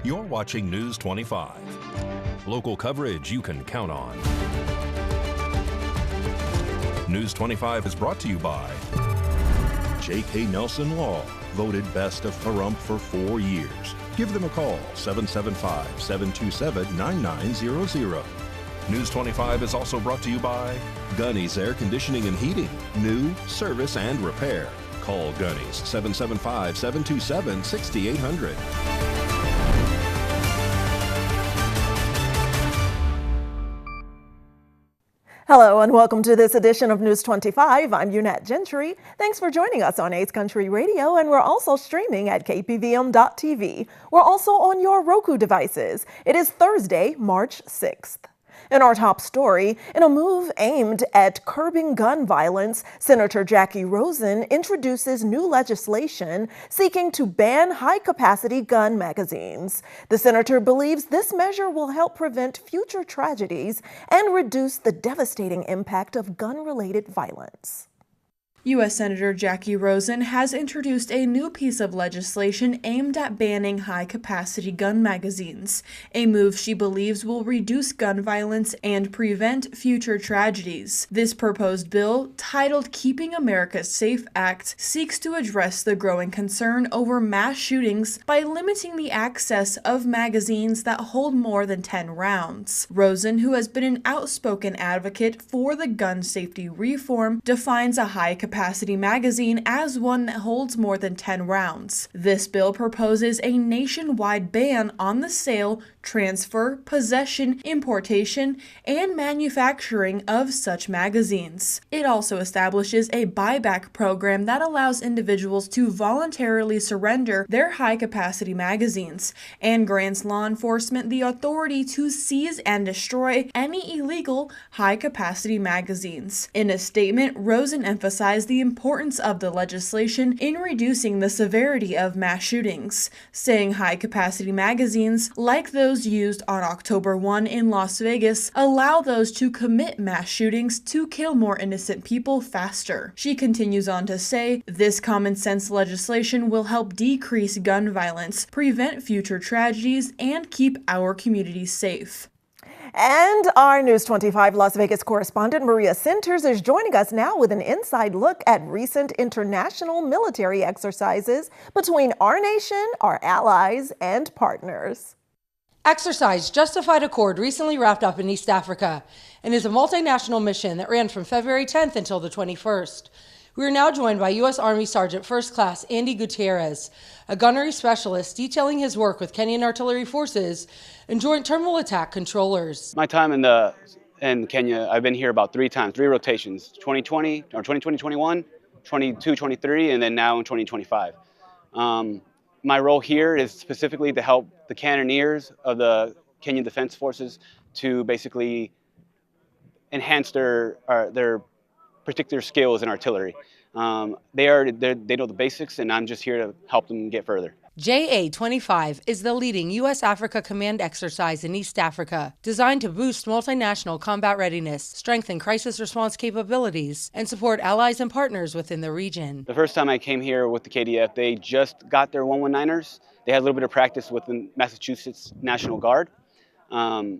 You're watching News 25. Local coverage you can count on. News 25 is brought to you by J.K. Nelson Law, voted best of Pahrump for 4 years. Give them a call, 775-727-9900. News 25 is also brought to you by Gunny's Air Conditioning and Heating. New, service, and repair. Call Gunny's, 775-727-6800. Hello and welcome to this edition of News 25. I'm Unette Gentry. Thanks for joining us on Ace Country Radio, and we're also streaming at KPVM.TV. We're also on your Roku devices. It is Thursday, March 6th. In our top story, in a move aimed at curbing gun violence, Senator Jackie Rosen introduces new legislation seeking to ban high-capacity gun magazines. The senator believes this measure will help prevent future tragedies and reduce the devastating impact of gun-related violence. U.S. Senator Jackie Rosen has introduced a new piece of legislation aimed at banning high-capacity gun magazines, a move she believes will reduce gun violence and prevent future tragedies. This proposed bill, titled Keeping America Safe Act, seeks to address the growing concern over mass shootings by limiting the access of magazines that hold more than 10 rounds. Rosen, who has been an outspoken advocate for the gun safety reform, defines a high-capacity magazine as one that holds more than 10 rounds. This bill proposes a nationwide ban on the sale, transfer, possession, importation, and manufacturing of such magazines. It also establishes a buyback program that allows individuals to voluntarily surrender their high-capacity magazines and grants law enforcement the authority to seize and destroy any illegal high-capacity magazines. In a statement, Rosen emphasized the importance of the legislation in reducing the severity of mass shootings, saying high-capacity magazines, like those used on October 1 in Las Vegas, allow those to commit mass shootings to kill more innocent people faster. She continues on to say, this common-sense legislation will help decrease gun violence, prevent future tragedies, and keep our communities safe. And our News 25 Las Vegas correspondent Maria Centers is joining us now with an inside look at recent international military exercises between our nation, our allies, and partners. Exercise Justified Accord recently wrapped up in East Africa and is a multinational mission that ran from February 10th until the 21st. We are now joined by U.S. Army Sergeant First Class Andy Gutierrez, a gunnery specialist detailing his work with Kenyan Artillery Forces and Joint Terminal Attack Controllers. My time in Kenya, I've been here about 3 rotations, 2020, or 2020-21, 22-23, and then now in 2025. My role here is specifically to help the cannoneers of the Kenyan Defense Forces to basically enhance their particular skills in artillery. They know the basics, and I'm just here to help them get further. JA-25 is the leading U.S. Africa Command exercise in East Africa, designed to boost multinational combat readiness, strengthen crisis response capabilities, and support allies and partners within the region. The first time I came here with the KDF, they just got their 119ers. They had a little bit of practice with the Massachusetts National Guard, and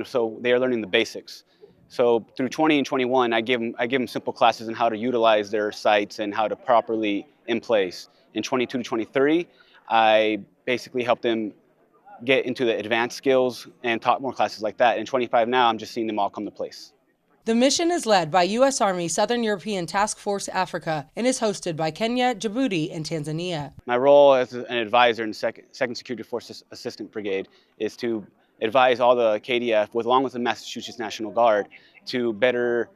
so they are learning the basics. So through 20 and 21, I give them simple classes on how to utilize their sights and how to properly in place. In 22 to 23, I basically help them get into the advanced skills and taught more classes like that. In 25 now, I'm just seeing them all come to place. The mission is led by U.S. Army Southern European Task Force Africa and is hosted by Kenya, Djibouti, and Tanzania. My role as an advisor in the 2nd Security Force Assistant Brigade is to advise all the KDF, along with the Massachusetts National Guard, to better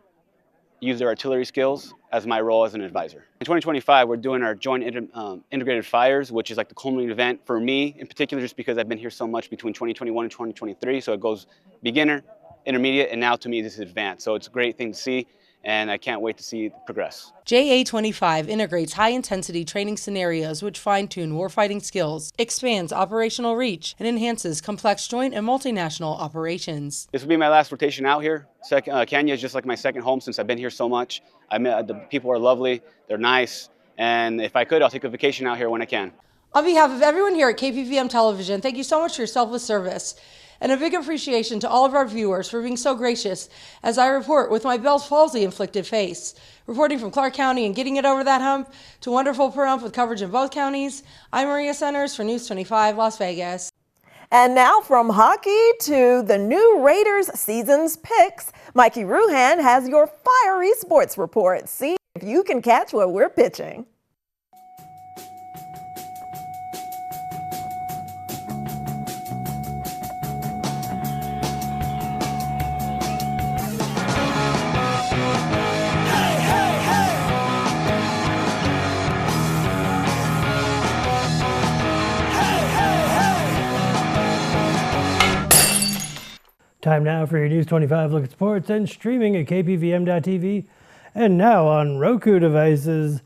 use their artillery skills as my role as an advisor. In 2025, we're doing our joint integrated fires, which is like the culminating event for me in particular, just because I've been here so much between 2021 and 2023. So it goes beginner, intermediate, and now to me this is advanced. So it's a great thing to see, and I can't wait to see it progress. JA-25 integrates high-intensity training scenarios which fine-tune warfighting skills, expands operational reach, and enhances complex joint and multinational operations. This will be my last rotation out here. Kenya is just like my second home since I've been here so much. The people are lovely, they're nice, and if I could, I'll take a vacation out here when I can. On behalf of everyone here at KPVM Television, thank you so much for your selfless service. And a big appreciation to all of our viewers for being so gracious as I report with my Bell's palsy-inflicted face. Reporting from Clark County and getting it over that hump to wonderful Pahrump with coverage in both counties, I'm Maria Centers for News 25 Las Vegas. And now from hockey to the new Raiders season's picks, Mikey Ruhan has your fiery sports report. See if you can catch what we're pitching. Time now for your News 25 look at sports and streaming at KPVM.TV and now on Roku devices.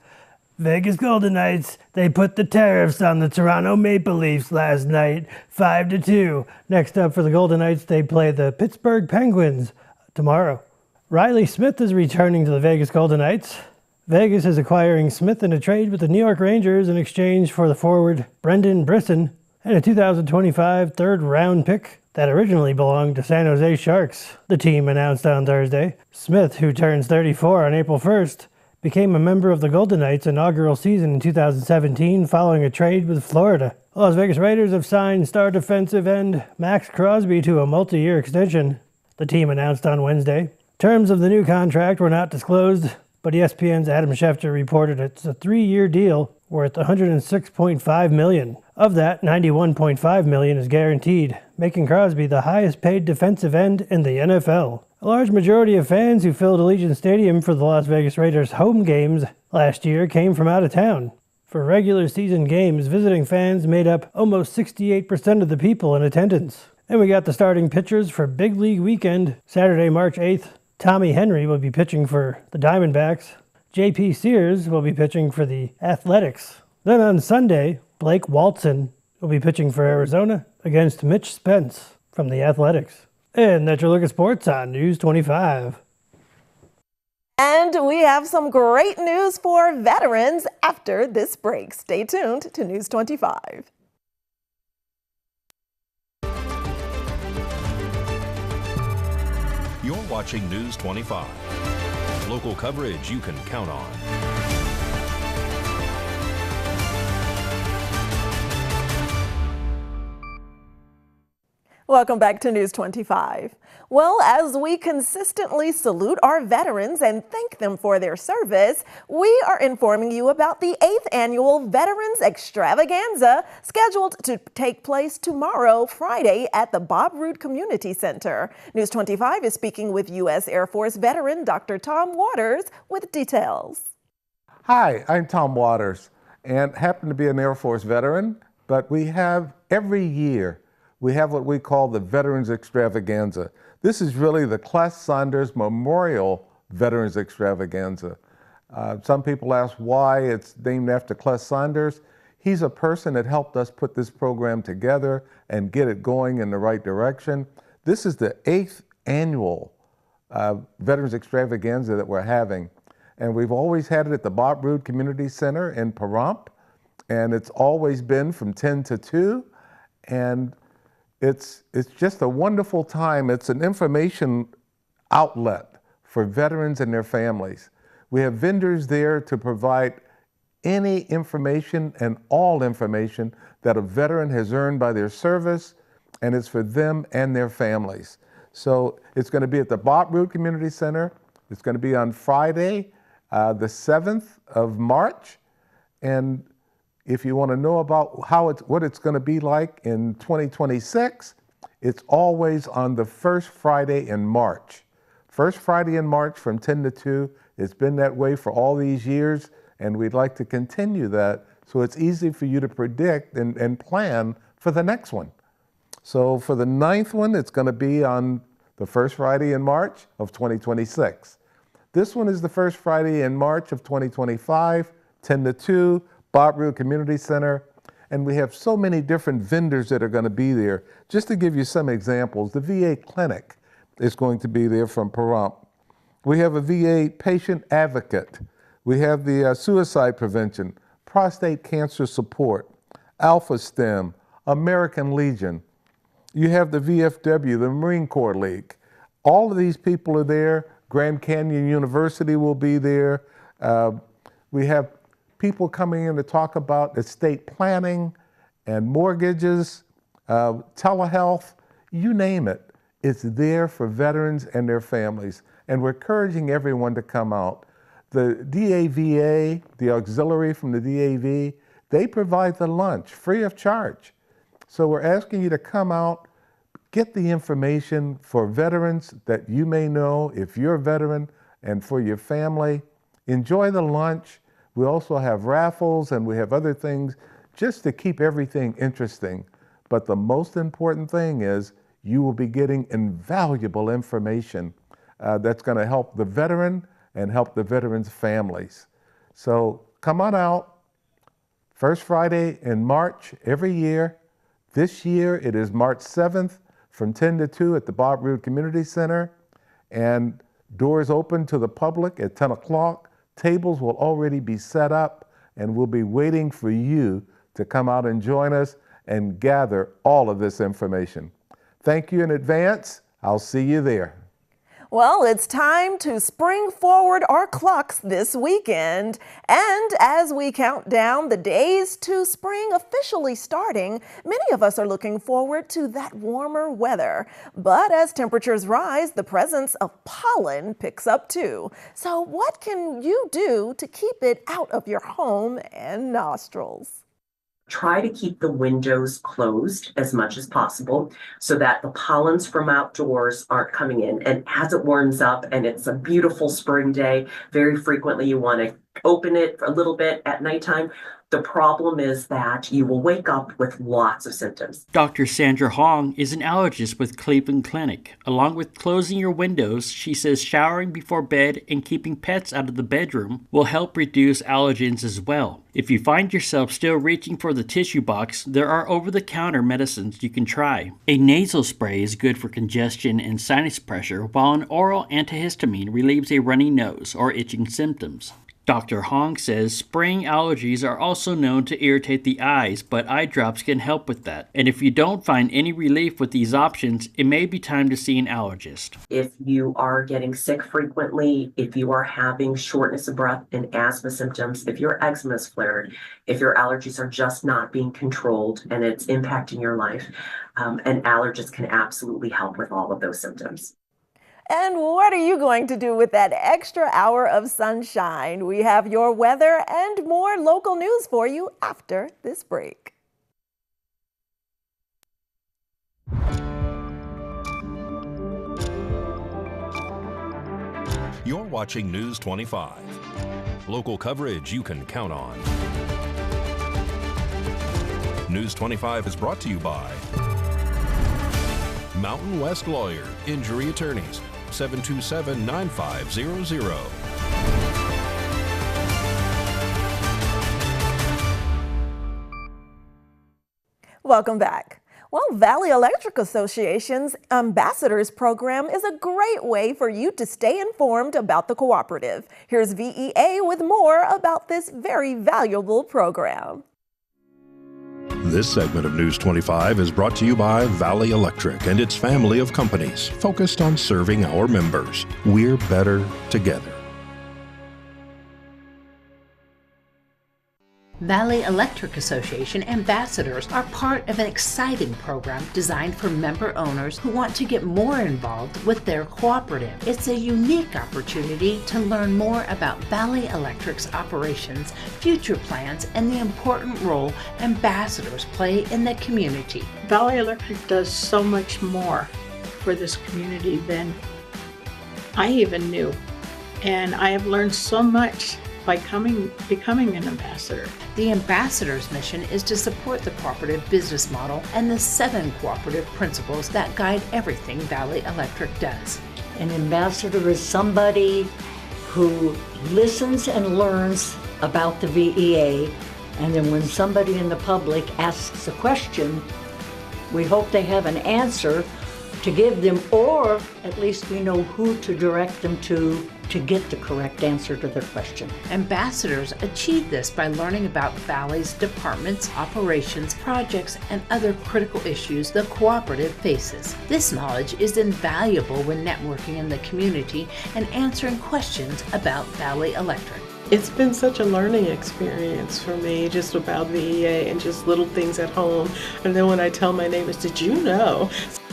Vegas Golden Knights, they put the tariffs on the Toronto Maple Leafs last night, 5-2. Next up for the Golden Knights, they play the Pittsburgh Penguins tomorrow. Riley Smith is returning to the Vegas Golden Knights. Vegas is acquiring Smith in a trade with the New York Rangers in exchange for the forward Brendan Brisson and a 2025 third-round pick that originally belonged to San Jose Sharks, the team announced on Thursday. Smith, who turns 34 on April 1st, became a member of the Golden Knights' inaugural season in 2017 following a trade with Florida. The Las Vegas Raiders have signed star defensive end Max Crosby to a multi-year extension, the team announced on Wednesday. Terms of the new contract were not disclosed, but ESPN's Adam Schefter reported it's a 3-year deal worth $106.5 million. Of that, $91.5 million is guaranteed, making Crosby the highest-paid defensive end in the NFL. A large majority of fans who filled Allegiant Stadium for the Las Vegas Raiders home games last year came from out of town. For regular season games, visiting fans made up almost 68% of the people in attendance. And we got the starting pitchers for Big League Weekend. Saturday, March 8th, Tommy Henry will be pitching for the Diamondbacks. J.P. Sears will be pitching for the Athletics. Then on Sunday, Blake Walton will be pitching for Arizona against Mitch Spence from the Athletics. And that's your look at sports on News 25. And we have some great news for veterans after this break. Stay tuned to News 25. You're watching News 25. Local coverage you can count on. Welcome back to News 25. Well, as we consistently salute our veterans and thank them for their service, we are informing you about the 8th Annual Veterans Extravaganza scheduled to take place tomorrow, Friday, at the Bob Roode Community Center. News 25 is speaking with U.S. Air Force veteran Dr. Tom Waters with details. Hi, I'm Tom Waters and happen to be an Air Force veteran, but we have every year we have what we call the Veterans Extravaganza. This is really the Cless Saunders Memorial Veterans Extravaganza. Some people ask why it's named after Cless Saunders. He's a person that helped us put this program together and get it going in the right direction. This is the 8th annual Veterans Extravaganza that we're having. And we've always had it at the Bob Roode Community Center in Pahrump. And it's always been from 10 to 2. And it's just a wonderful time. It's an information outlet for veterans and their families. We have vendors there to provide any information and all information that a veteran has earned by their service, and it's for them and their families. So it's going to be at the Bob Roode Community Center. It's going to be on Friday, the 7th of March. And if you want to know about what it's going to be like in 2026, it's always on the first Friday in March. First Friday in March from 10 to 2. It's been that way for all these years, and we'd like to continue that so it's easy for you to predict and plan for the next one. So for the 9th one, it's going to be on the first Friday in March of 2026. This one is the first Friday in March of 2025, 10 to 2. Bob Roode Community Center, and we have so many different vendors that are going to be there. Just to give you some examples, the VA clinic is going to be there from Pahrump. We have a VA patient advocate. We have the suicide prevention, prostate cancer support, Alpha STEM, American Legion. You have the VFW, the Marine Corps League. All of these people are there. Grand Canyon University will be there. We have people coming in to talk about estate planning and mortgages, telehealth, you name it. It's there for veterans and their families. And we're encouraging everyone to come out. The DAVA, the auxiliary from the DAV, they provide the lunch free of charge. So we're asking you to come out, get the information for veterans that you may know if you're a veteran, and for your family. Enjoy the lunch. We also have raffles and we have other things just to keep everything interesting. But the most important thing is you will be getting invaluable information that's going to help the veteran and help the veterans' families. So come on out. First Friday in March every year. This year it is March 7th from 10 to 2 at the Bob Roode Community Center. And doors open to the public at 10 o'clock. Tables will already be set up and we'll be waiting for you to come out and join us and gather all of this information. Thank you in advance. I'll see you there. Well, it's time to spring forward our clocks this weekend. And as we count down the days to spring officially starting, many of us are looking forward to that warmer weather. But as temperatures rise, the presence of pollen picks up too. So what can you do to keep it out of your home and nostrils? Try to keep the windows closed as much as possible so that the pollens from outdoors aren't coming in. And as it warms up and it's a beautiful spring day, very frequently you want to open it a little bit at nighttime. The problem is that you will wake up with lots of symptoms. Dr. Sandra Hong is an allergist with Cleveland Clinic. Along with closing your windows, she says showering before bed and keeping pets out of the bedroom will help reduce allergens as well. If you find yourself still reaching for the tissue box, there are over-the-counter medicines you can try. A nasal spray is good for congestion and sinus pressure, while an oral antihistamine relieves a runny nose or itching symptoms. Dr. Hong says spring allergies are also known to irritate the eyes, but eye drops can help with that. And if you don't find any relief with these options, it may be time to see an allergist. If you are getting sick frequently, if you are having shortness of breath and asthma symptoms, if your eczema is flared, if your allergies are just not being controlled and it's impacting your life, an allergist can absolutely help with all of those symptoms. And what are you going to do with that extra hour of sunshine? We have your weather and more local news for you after this break. You're watching News 25. Local coverage you can count on. News 25 is brought to you by Mountain West Lawyer, Injury Attorneys, 727-9500. Welcome back. Well, Valley Electric Association's Ambassadors Program is a great way for you to stay informed about the cooperative. Here's VEA with more about this very valuable program. This segment of News 25 is brought to you by Valley Electric and its family of companies focused on serving our members. We're better together. Valley Electric Association Ambassadors are part of an exciting program designed for member owners who want to get more involved with their cooperative. It's a unique opportunity to learn more about Valley Electric's operations, future plans, and the important role ambassadors play in the community. Valley Electric does so much more for this community than I even knew. And I have learned so much by becoming an ambassador. The ambassador's mission is to support the cooperative business model and the 7 cooperative principles that guide everything Valley Electric does. An ambassador is somebody who listens and learns about the VEA, and then when somebody in the public asks a question, we hope they have an answer to give them, or at least we know who to direct them to to get the correct answer to their question. Ambassadors achieve this by learning about Valley's departments, operations, projects, and other critical issues the cooperative faces. This knowledge is invaluable when networking in the community and answering questions about Valley Electric. It's been such a learning experience for me, just about VEA and just little things at home. And then when I tell my neighbors, did you know?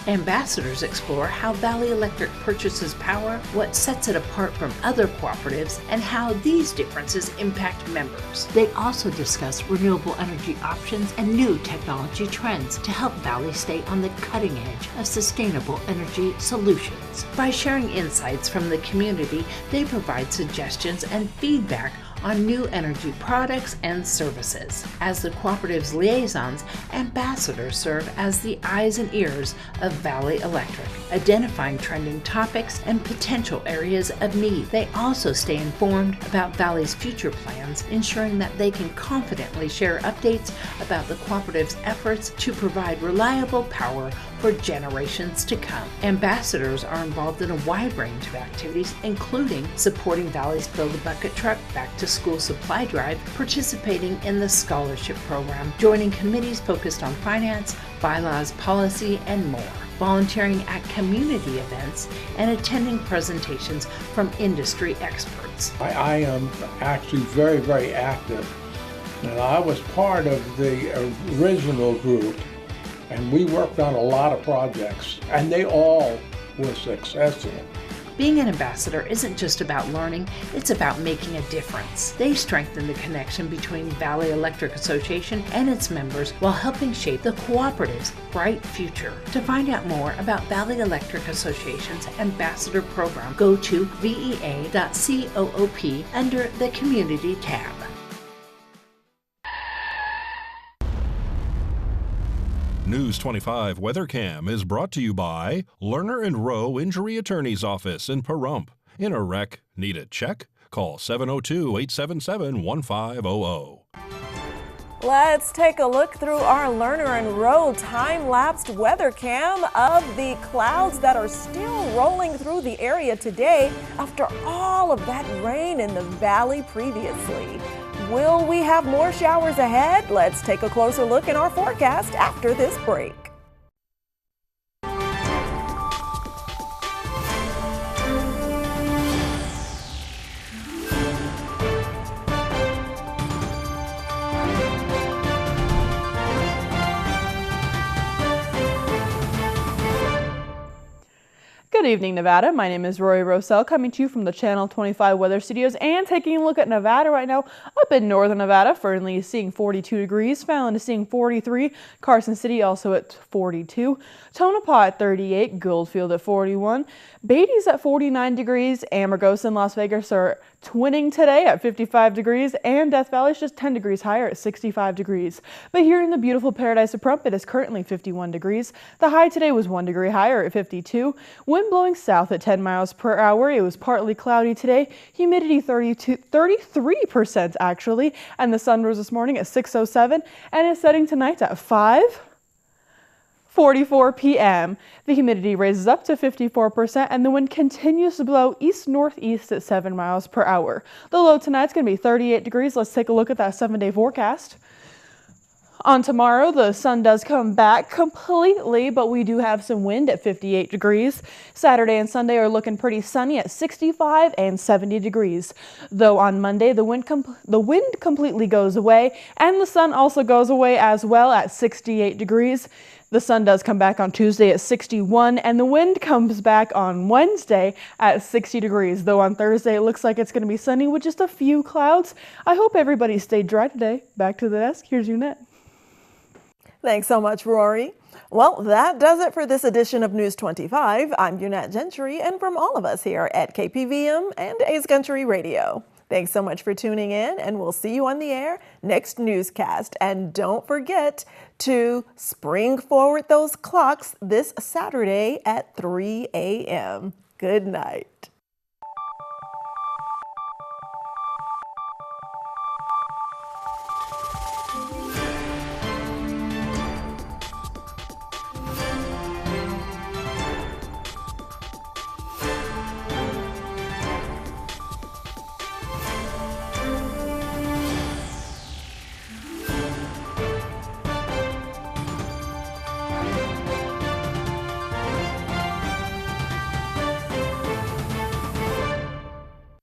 Ambassadors explore how Valley Electric purchases power, what sets it apart from other cooperatives, and how these differences impact members. They also discuss renewable energy options and new technology trends to help Valley stay on the cutting edge of sustainable energy solutions. By sharing insights from the community, they provide suggestions and feedback on new energy products and services. As the cooperative's liaisons, ambassadors serve as the eyes and ears of Valley Electric, identifying trending topics and potential areas of need. They also stay informed about Valley's future plans, ensuring that they can confidently share updates about the cooperative's efforts to provide reliable power for generations to come. Ambassadors are involved in a wide range of activities, including supporting Valley's Fill a Bucket Truck Back to School Supply Drive, participating in the scholarship program, joining committees focused on finance, bylaws, policy, and more, volunteering at community events, and attending presentations from industry experts. I am actually very, very active, and I was part of the original group, and we worked on a lot of projects, and they all were successful. Being an ambassador isn't just about learning, it's about making a difference. They strengthen the connection between Valley Electric Association and its members while helping shape the cooperative's bright future. To find out more about Valley Electric Association's ambassador program, go to vea.coop under the Community tab. News 25 WeatherCam is brought to you by Lerner and Rowe Injury Attorney's Office in Pahrump. In a wreck, need a check? Call 702-877-1500. Let's take a look through our Lerner and Rowe time-lapsed weather cam of the clouds that are still rolling through the area today after all of that rain in the valley previously. Will we have more showers ahead? Let's take a closer look in our forecast after this break. Good evening, Nevada. My name is Rory Rosell, coming to you from the Channel 25 Weather Studios and taking a look at Nevada right now. Up in northern Nevada, Fernley is seeing 42 degrees, Fallon is seeing 43, Carson City also at 42, Tonopah at 38, Goldfield at 41, Beatty's at 49 degrees, Amargosa and Las Vegas are twinning today at 55 degrees, and Death Valley is just 10 degrees higher at 65 degrees. But here in the beautiful paradise of Pahrump, it is currently 51 degrees. The high today was 1 degree higher at 52. Wind blowing south at 10 miles per hour. It was partly cloudy today. Humidity 33% actually, and the sun rose this morning at 6:07 and is setting tonight at 5:44 p.m. The humidity raises up to 54% and the wind continues to blow east-northeast at 7 miles per hour. The low tonight's going to be 38 degrees. Let's take a look at that 7-day forecast. On tomorrow, the sun does come back completely, but we do have some wind at 58 degrees. Saturday and Sunday are looking pretty sunny at 65 and 70 degrees. Though on Monday, the wind completely goes away, and the sun also goes away as well at 68 degrees. The sun does come back on Tuesday at 61, and the wind comes back on Wednesday at 60 degrees. Though on Thursday, it looks like it's going to be sunny with just a few clouds. I hope everybody stayed dry today. Back to the desk. Here's Unette. Thanks so much, Rory. Well, that does it for this edition of News 25. I'm Unette Gentry, and from all of us here at KPVM and A's Country Radio, thanks so much for tuning in, and we'll see you on the air next newscast. And don't forget to spring forward those clocks this Saturday at 3 a.m. Good night.